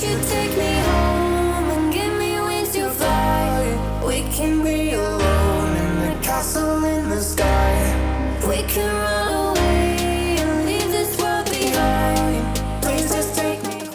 Won't you take me home and give me wings to fly? We can be alone in the castle in the sky. We can run away and leave this world behind. Please just take me.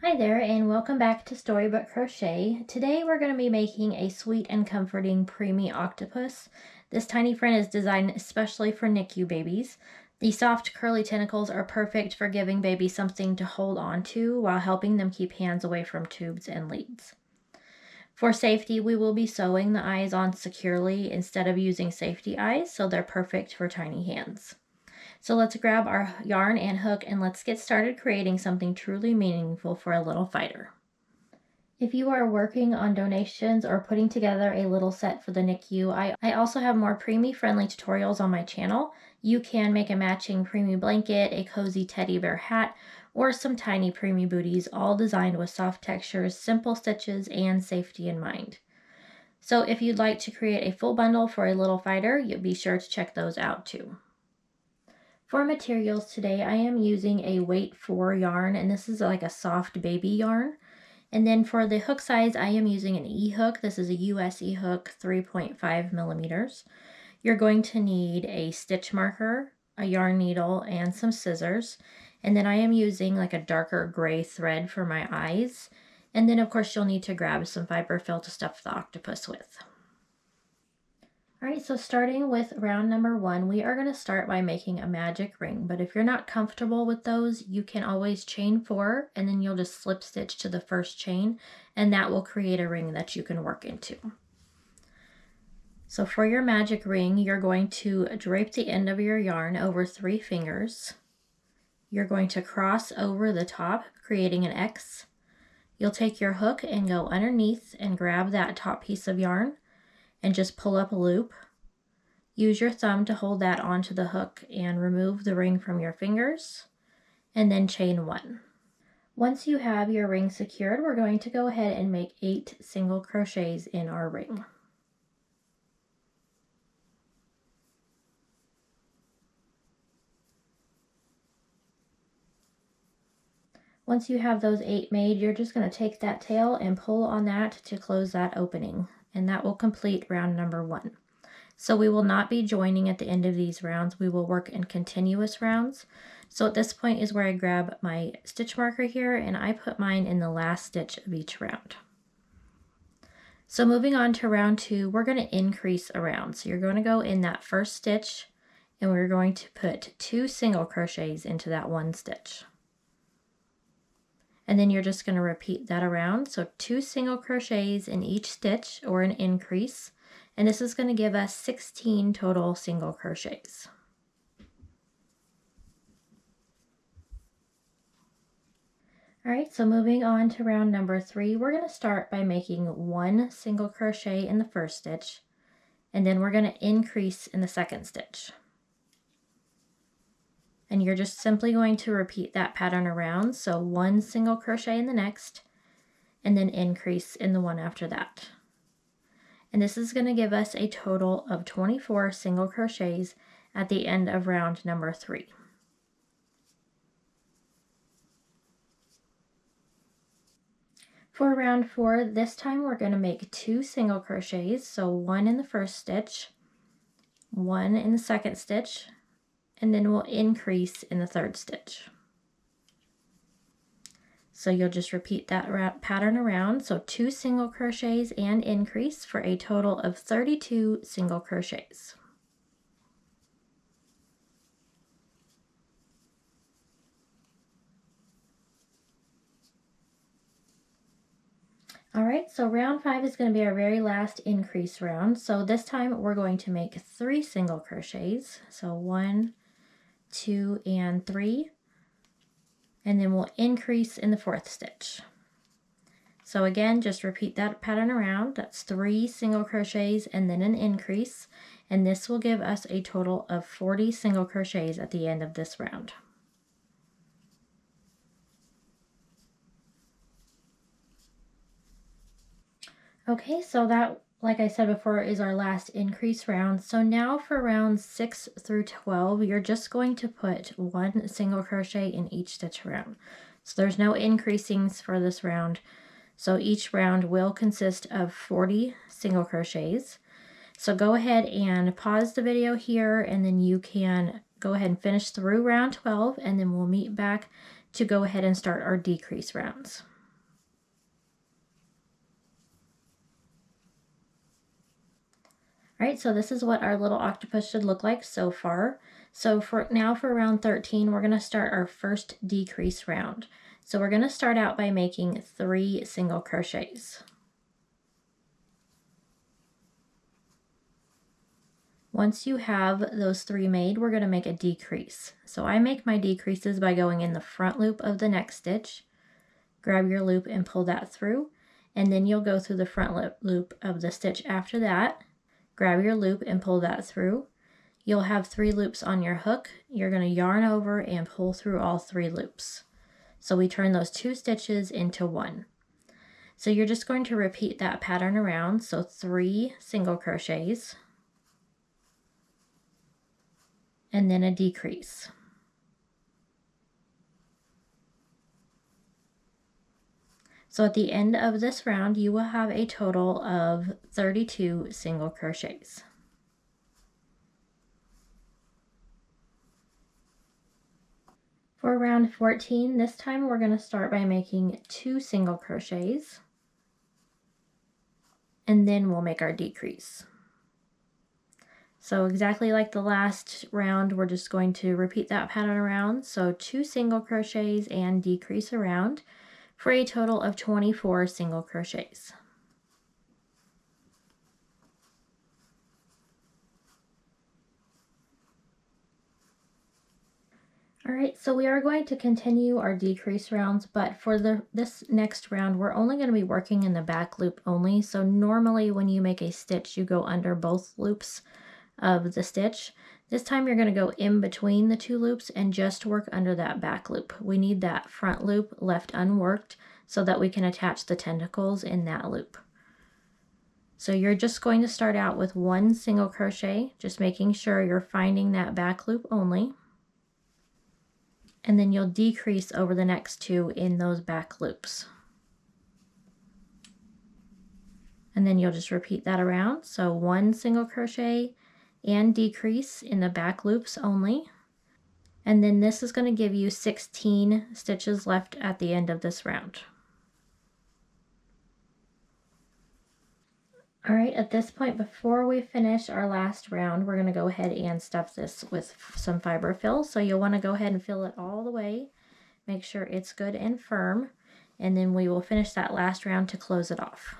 Hi there, and welcome back to Storybook Crochet. Today we're going to be making a sweet and comforting Preemie Octopus. This tiny friend is designed especially for NICU babies. The soft curly tentacles are perfect for giving babies something to hold on to while helping them keep hands away from tubes and leads. For safety, we will be sewing the eyes on securely instead of using safety eyes, so they're perfect for tiny hands. So let's grab our yarn and hook and let's get started creating something truly meaningful for a little fighter. If you are working on donations or putting together a little set for the NICU, I also have more preemie friendly tutorials on my channel. You can make a matching preemie blanket, a cozy teddy bear hat, or some tiny preemie booties, all designed with soft textures, simple stitches, and safety in mind. So if you'd like to create a full bundle for a little fighter, you'll be sure to check those out too. For materials today, I am using a weight 4 yarn, and this is like a soft baby yarn. And then for the hook size, I am using an E-hook. This is a US E-hook, 3.5 millimeters. You're going to need a stitch marker, a yarn needle, and some scissors. And then I am using like a darker gray thread for my eyes. And then of course you'll need to grab some fiberfill to stuff the octopus with. Alright, so starting with round number 1, we are going to start by making a magic ring. But if you're not comfortable with those, you can always chain 4 and then you'll just slip stitch to the first chain and that will create a ring that you can work into. So for your magic ring, you're going to drape the end of your yarn over 3 fingers. You're going to cross over the top, creating an X. You'll take your hook and go underneath and grab that top piece of yarn and just pull up a loop. Use your thumb to hold that onto the hook and remove the ring from your fingers, and then chain 1. Once you have your ring secured, we're going to go ahead and make 8 single crochets in our ring. Once you have those 8 made, you're just going to take that tail and pull on that to close that opening. And that will complete round number 1. So we will not be joining at the end of these rounds. We will work in continuous rounds. So at this point is where I grab my stitch marker here and I put mine in the last stitch of each round. So moving on to round 2, we're going to increase a round. So you're going to go in that first stitch and we're going to put 2 single crochets into that one stitch. And then you're just going to repeat that around. So 2 single crochets in each stitch, or an increase. And this is going to give us 16 total single crochets. Alright, so moving on to round number 3, we're going to start by making 1 single crochet in the first stitch. And then we're going to increase in the second stitch. And you're just simply going to repeat that pattern around. So 1 single crochet in the next, and then increase in the one after that. And this is going to give us a total of 24 single crochets at the end of round number 3. For round 4, this time we're going to make 2 single crochets. So 1 in the first stitch, 1 in the second stitch, and then we'll increase in the third stitch. So you'll just repeat that pattern around. So 2 single crochets and increase for a total of 32 single crochets. Alright, so round 5 is going to be our very last increase round. So this time we're going to make 3 single crochets. So 1, 2, and 3. And then we'll increase in the 4th stitch. So again, just repeat that pattern around. That's 3 single crochets and then an increase. And this will give us a total of 40 single crochets at the end of this round. Okay, so that, like I said before, is our last increase round. So now for rounds 6 through 12, you're just going to put 1 single crochet in each stitch around. So there's no increasings for this round. So each round will consist of 40 single crochets. So go ahead and pause the video here, and then you can go ahead and finish through round 12, and then we'll meet back to go ahead and start our decrease rounds. All right, so this is what our little octopus should look like so far. So for round 13, we're going to start our first decrease round. So we're going to start out by making 3 single crochets. Once you have those 3 made, we're going to make a decrease. So I make my decreases by going in the front loop of the next stitch, grab your loop and pull that through, and then you'll go through the front loop of the stitch after that, grab your loop and pull that through. You'll have 3 loops on your hook. You're going to yarn over and pull through all 3 loops. So we turn those 2 stitches into 1. So you're just going to repeat that pattern around. So 3 single crochets, and then a decrease. So at the end of this round, you will have a total of 32 single crochets. For round 14, this time we're going to start by making 2 single crochets, and then we'll make our decrease. So exactly like the last round, we're just going to repeat that pattern around. So 2 single crochets and decrease around for a total of 24 single crochets. All right, so we are going to continue our decrease rounds, but for this next round, we're only going to be working in the back loop only. So normally when you make a stitch, you go under both loops of the stitch. This time you're going to go in between the 2 loops and just work under that back loop. We need that front loop left unworked so that we can attach the tentacles in that loop. So you're just going to start out with 1 single crochet, just making sure you're finding that back loop only. And then you'll decrease over the next 2 in those back loops. And then you'll just repeat that around. So 1 single crochet and decrease in the back loops only. And then this is going to give you 16 stitches left at the end of this round. All right, at this point, before we finish our last round, we're going to go ahead and stuff this with some fiberfill. So you'll want to go ahead and fill it all the way. Make sure it's good and firm. And then we will finish that last round to close it off.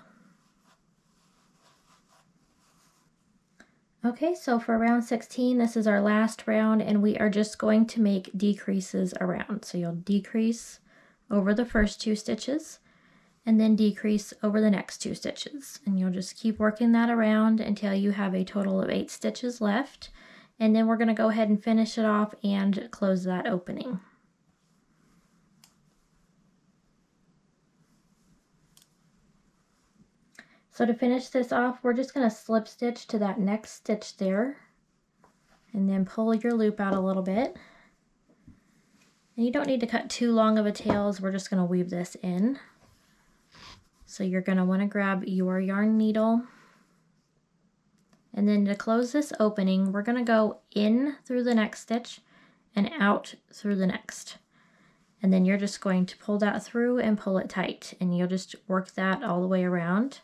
Okay, so for round 16, this is our last round, and we are just going to make decreases around. So you'll decrease over the first 2 stitches, and then decrease over the next 2 stitches. And you'll just keep working that around until you have a total of 8 stitches left. And then we're going to go ahead and finish it off and close that opening. So to finish this off, we're just going to slip stitch to that next stitch there, and then pull your loop out a little bit. And you don't need to cut too long of a tail, as we're just going to weave this in. So you're going to want to grab your yarn needle, and then to close this opening, we're going to go in through the next stitch and out through the next. And then you're just going to pull that through and pull it tight, and you'll just work that all the way around.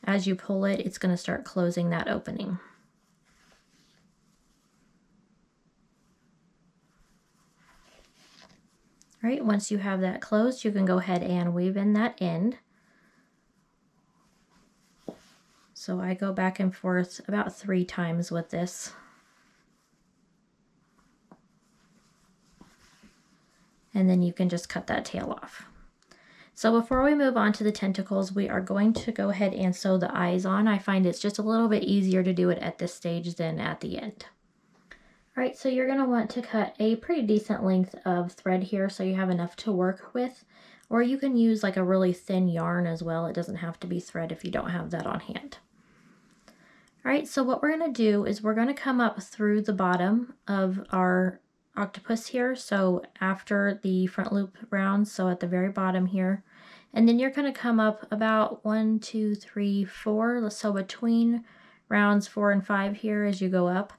As you pull it, it's going to start closing that opening. All right, once you have that closed, you can go ahead and weave in that end. So I go back and forth about 3 times with this. And then you can just cut that tail off. So before we move on to the tentacles, we are going to go ahead and sew the eyes on. I find it's just a little bit easier to do it at this stage than at the end. All right, so you're going to want to cut a pretty decent length of thread here so you have enough to work with. Or you can use like a really thin yarn as well. It doesn't have to be thread if you don't have that on hand. All right, so what we're going to do is we're going to come up through the bottom of our octopus here, so after the front loop round, so at the very bottom here. And then you're going to come up about 1, 2, 3, 4, so between rounds 4 and 5 here as you go up,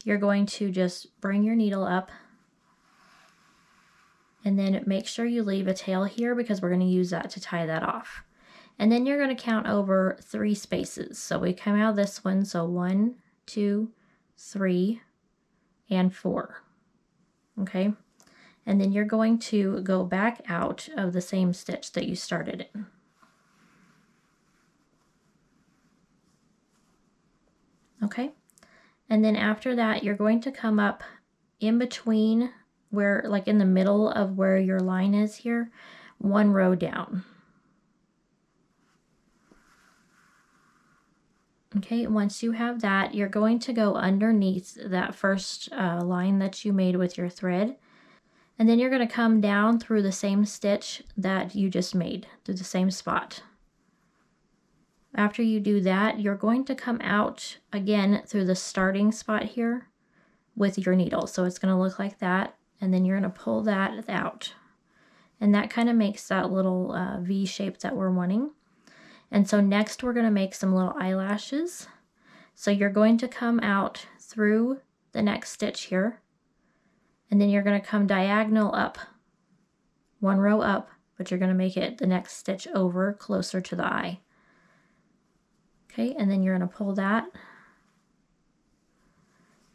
you're going to just bring your needle up and then make sure you leave a tail here because we're going to use that to tie that off. And then you're going to count over 3 spaces. So we come out of this one, so 1, 2, 3, and 4. Okay, and then you're going to go back out of the same stitch that you started in. Okay, and then after that you're going to come up in between where, like in the middle of where your line is here, 1 row down. Okay, once you have that, you're going to go underneath that first line that you made with your thread. And then you're going to come down through the same stitch that you just made, through the same spot. After you do that, you're going to come out again through the starting spot here with your needle. So it's going to look like that, and then you're going to pull that out. And that kind of makes that little V shape that we're wanting. And so next we're going to make some little eyelashes. So you're going to come out through the next stitch here, and then you're going to come diagonal up, 1 row up, but you're going to make it the next stitch over closer to the eye. Okay, and then you're going to pull that,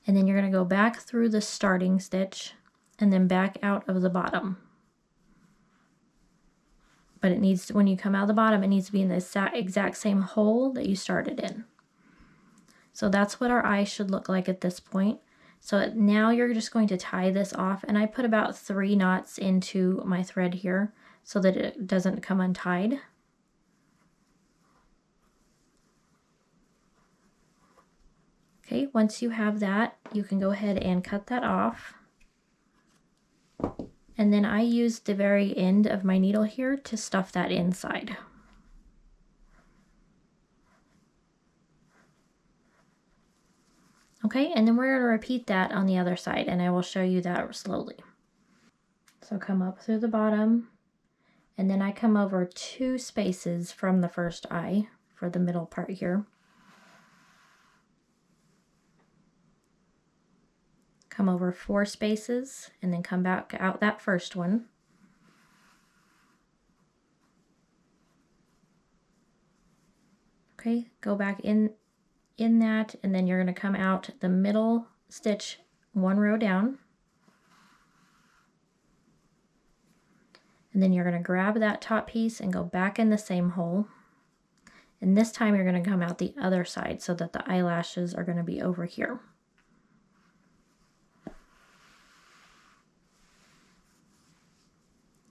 and then you're going to go back through the starting stitch and then back out of the bottom. But it needs to, when you come out of the bottom, it needs to be in the exact same hole that you started in. So that's what our eye should look like at this point. So now you're just going to tie this off, and I put about 3 knots into my thread here so that it doesn't come untied. Okay, once you have that, you can go ahead and cut that off. And then I used the very end of my needle here to stuff that inside. Okay, and then we're going to repeat that on the other side, and I will show you that slowly. So come up through the bottom, and then I come over 2 spaces from the first eye for the middle part here. Come over 4 spaces, and then come back out that first one. Okay, go back in that, and then you're going to come out the middle stitch 1 row down. And then you're going to grab that top piece and go back in the same hole. And this time you're going to come out the other side so that the eyelashes are going to be over here.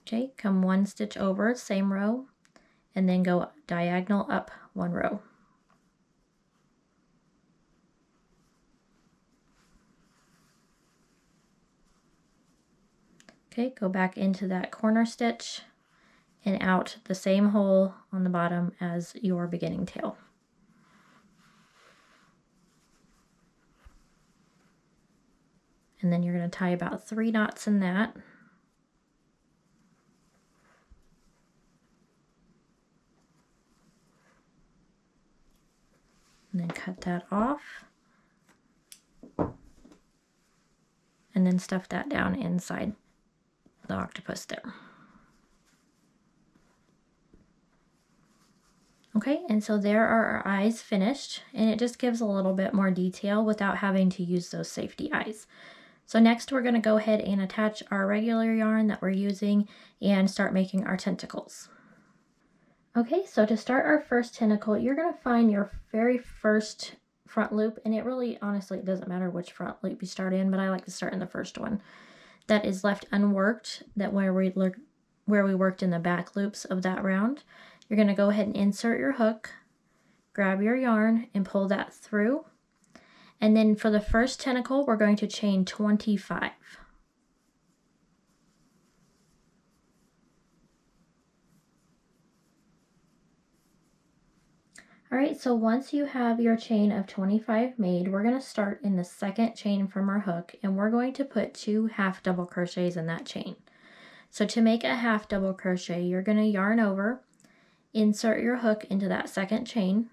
Okay, come 1 stitch over, same row, and then go diagonal up 1 row. Okay, go back into that corner stitch and out the same hole on the bottom as your beginning tail. And then you're going to tie about 3 knots in that. And then cut that off. And then stuff that down inside the octopus there. Okay, and so there are our eyes finished, and it just gives a little bit more detail without having to use those safety eyes. So next we're going to go ahead and attach our regular yarn that we're using and start making our tentacles. Okay, so to start our first tentacle, you're going to find your very first front loop, and it really, honestly, it doesn't matter which front loop you start in, but I like to start in the first one that is left unworked, that where we worked in the back loops of that round. You're going to go ahead and insert your hook, grab your yarn, and pull that through. And then for the first tentacle, we're going to chain 25. Alright, so once you have your chain of 25 made, we're going to start in the second chain from our hook, and we're going to put 2 half double crochets in that chain. So to make a half double crochet, you're going to yarn over, insert your hook into that second chain,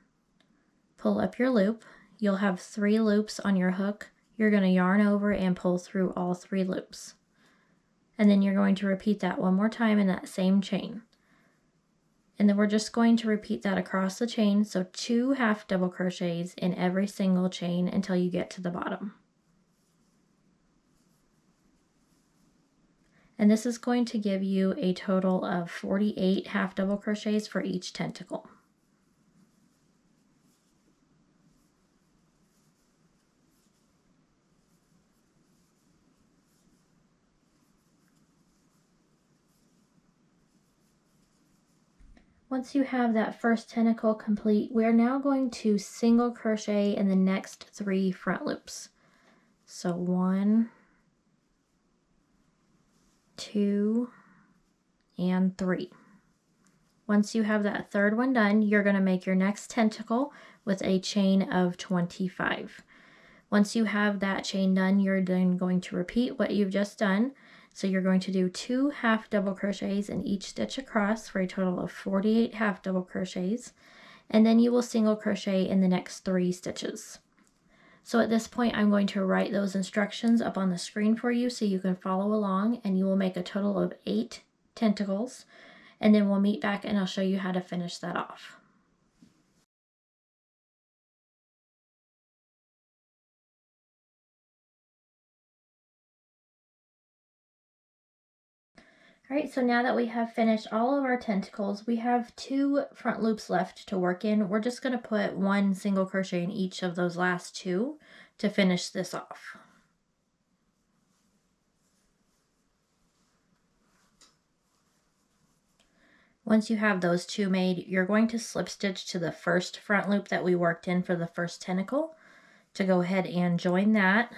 pull up your loop. You'll have 3 loops on your hook. You're going to yarn over and pull through all 3 loops. And then you're going to repeat that one more time in that same chain. And then we're just going to repeat that across the chain, so 2 half double crochets in every single chain until you get to the bottom. And this is going to give you a total of 48 half double crochets for each tentacle. Once you have that first tentacle complete, we're now going to single crochet in the next 3 front loops. So 1, 2, and 3. Once you have that third one done, you're going to make your next tentacle with a chain of 25. Once you have that chain done, you're then going to repeat what you've just done. So you're going to do 2 half double crochets in each stitch across for a total of 48 half double crochets, and then you will single crochet in the next 3 stitches. So at this point, I'm going to write those instructions up on the screen for you so you can follow along, and you will make a total of 8 tentacles, and then we'll meet back and I'll show you how to finish that off. Alright, so now that we have finished all of our tentacles, we have 2 front loops left to work in. We're just going to put 1 single crochet in each of those last 2 to finish this off. Once you have those 2 made, you're going to slip stitch to the first front loop that we worked in for the first tentacle to go ahead and join that.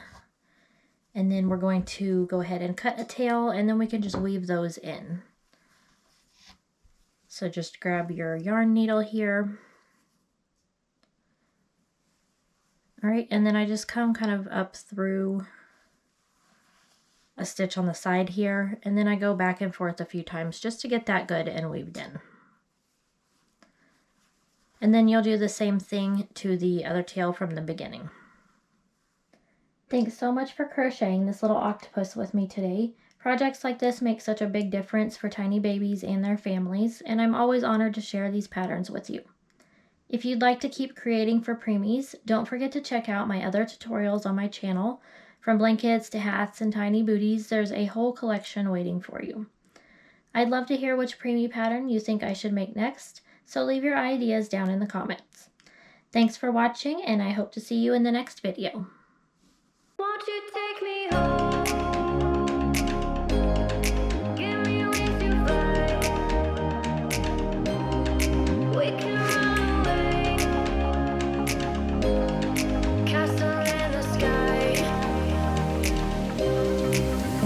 And then we're going to go ahead and cut a tail, and then we can just weave those in. So just grab your yarn needle here. All right, and then I just come kind of up through a stitch on the side here, and then I go back and forth a few times just to get that good and weaved in. And then you'll do the same thing to the other tail from the beginning. Thanks so much for crocheting this little octopus with me today. Projects like this make such a big difference for tiny babies and their families, and I'm always honored to share these patterns with you. If you'd like to keep creating for preemies, don't forget to check out my other tutorials on my channel. From blankets to hats and tiny booties, there's a whole collection waiting for you. I'd love to hear which preemie pattern you think I should make next, so leave your ideas down in the comments. Thanks for watching, and I hope to see you in the next video. Won't you take me home? Give me wings to fly. We can run away. Castle in the sky.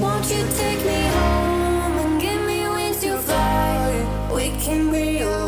Won't you take me home and give me wings to fly? We can be alone.